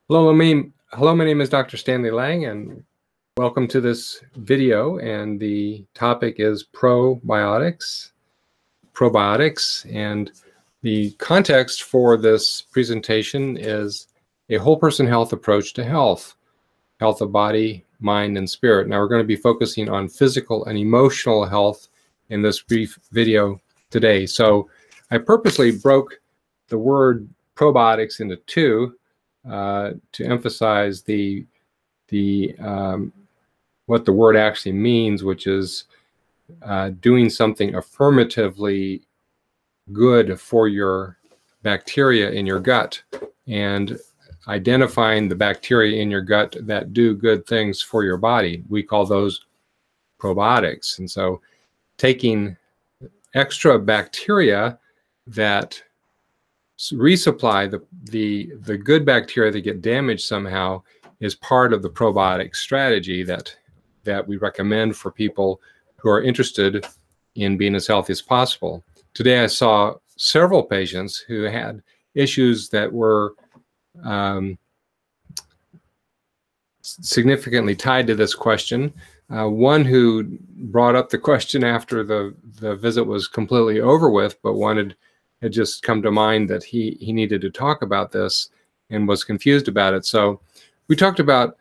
Hello, my name is Dr. Stanley Lang, and welcome to this video. And the topic is probiotics. And the context for this presentation is a whole person health approach to health of body, mind, and spirit. Now, we're going to be focusing on physical and emotional health in this brief video today. So I purposely broke the word probiotics into two to emphasize what the word actually means, which is doing something affirmatively good for your bacteria in your gut and identifying the bacteria in your gut that do good things for your body. We call those probiotics. And so taking extra bacteria that resupply the good bacteria that get damaged somehow is part of the probiotic strategy that we recommend for people who are interested in being as healthy as possible. Today I saw several patients who had issues that were significantly tied to this question. One who brought up the question after the visit was completely over with, but had just come to mind that he needed to talk about this and was confused about it. So we talked about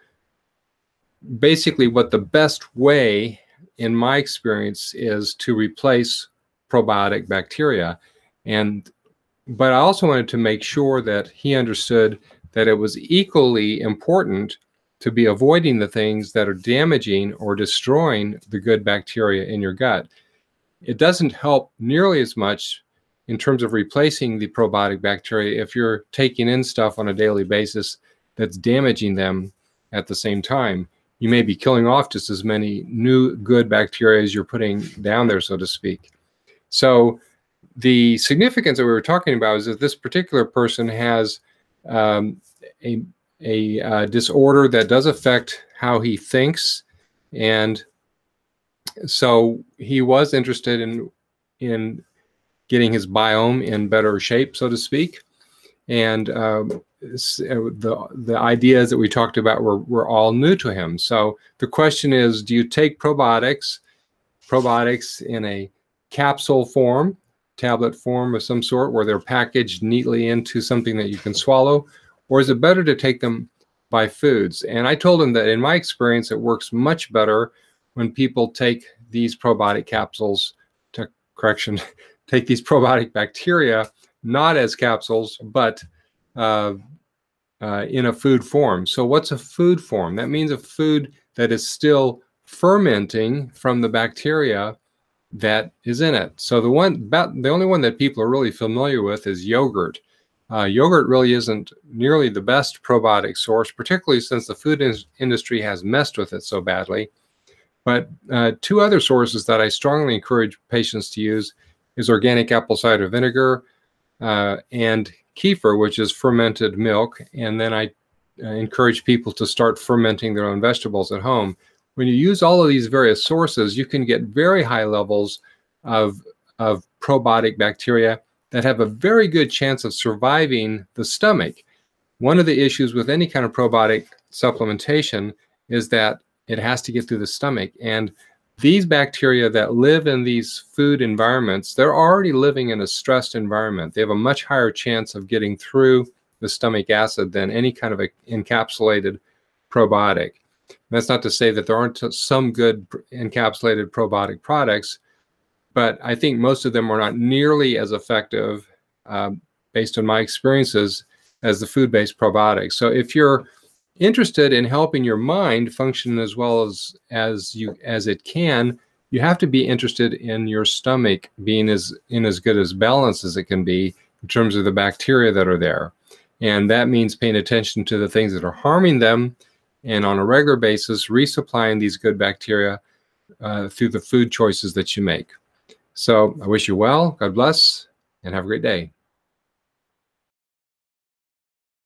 basically what the best way, in my experience, is to replace probiotic bacteria. But I also wanted to make sure that he understood that it was equally important to be avoiding the things that are damaging or destroying the good bacteria in your gut. It doesn't help nearly as much in terms of replacing the probiotic bacteria if you're taking in stuff on a daily basis that's damaging them at the same time. You may be killing off just as many new good bacteria as you're putting down there, so to speak. So the significance that we were talking about is that this particular person has a disorder that does affect how he thinks, and so he was interested in getting his biome in better shape, so to speak. And the ideas that we talked about were all new to him. So the question is, do you take probiotics in a capsule form, tablet form of some sort, where they're packaged neatly into something that you can swallow, or is it better to take them by foods? And I told him that in my experience, it works much better when people take these probiotic capsules take these probiotic bacteria not as capsules, but in a food form. So what's a food form? That means a food that is still fermenting from the bacteria that is in it. So the only one that people are really familiar with is yogurt. Yogurt really isn't nearly the best probiotic source, particularly since the food industry has messed with it so badly. But two other sources that I strongly encourage patients to use is organic apple cider vinegar and kefir, which is fermented milk. And then I encourage people to start fermenting their own vegetables at home. When you use all of these various sources, you can get very high levels of probiotic bacteria that have a very good chance of surviving the stomach. One of the issues with any kind of probiotic supplementation is that it has to get through the stomach. And these bacteria that live in these food environments, they're already living in a stressed environment. They have a much higher chance of getting through the stomach acid than any kind of encapsulated probiotic. That's not to say that there aren't some good encapsulated probiotic products, but I think most of them are not nearly as effective, based on my experiences, as the food-based probiotics. So if you're interested in helping your mind function as well as it can, you have to be interested in your stomach being as good as balance as it can be in terms of the bacteria that are there. And that means paying attention to the things that are harming them, and on a regular basis resupplying these good bacteria through the food choices that you make. So I wish you well, God bless, and have a great day.